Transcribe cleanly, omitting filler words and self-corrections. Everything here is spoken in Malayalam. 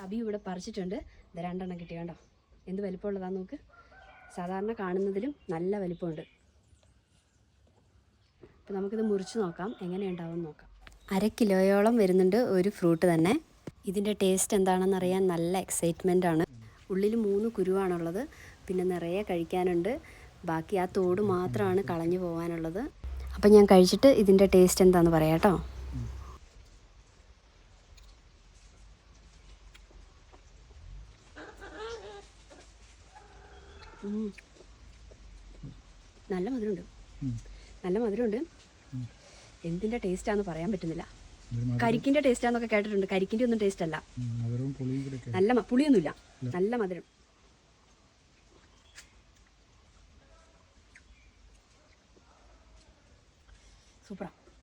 അബി ഇവിടെ പറിച്ചിട്ടുണ്ട്. ഇത് 2 എണ്ണം കിട്ടി കണ്ടോ, എന്ത് വലിപ്പമുള്ളതാന്ന് നോക്ക്. സാധാരണ കാണുന്നതിലും നല്ല വലിപ്പമുണ്ട്. അപ്പോൾ നമുക്കിത് മുറിച്ച് നോക്കാം, എങ്ങനെയുണ്ടാവും നോക്കാം. 1/2 കിലോയോളം വരുന്നുണ്ട് ഒരു ഫ്രൂട്ട് തന്നെ. ഇതിൻ്റെ ടേസ്റ്റ് എന്താണെന്നറിയാൻ നല്ല എക്സൈറ്റ്മെൻ്റ് ആണ്. ഉള്ളിൽ 3 കുരുവാണുള്ളത്, പിന്നെ നിറയെ കഴിക്കാനുണ്ട്. ബാക്കി ആ തോട് മാത്രമാണ് കളഞ്ഞു പോകാനുള്ളത്. അപ്പം ഞാൻ കഴിച്ചിട്ട് ഇതിൻ്റെ ടേസ്റ്റ് എന്താണെന്ന് പറയാം കേട്ടോ. നല്ല മധുരമുണ്ട്, നല്ല മധുരമുണ്ട്. എന്തിൻ്റെ ടേസ്റ്റാന്ന് പറയാൻ പറ്റുന്നില്ല. കരിക്കിൻ്റെ ടേസ്റ്റാന്നൊക്കെ കേട്ടിട്ടുണ്ട്. കരിക്കിൻ്റെ ഒന്നും ടേസ്റ്റ് അല്ല, നല്ല പുളിയൊന്നുമില്ല, നല്ല മധുരം.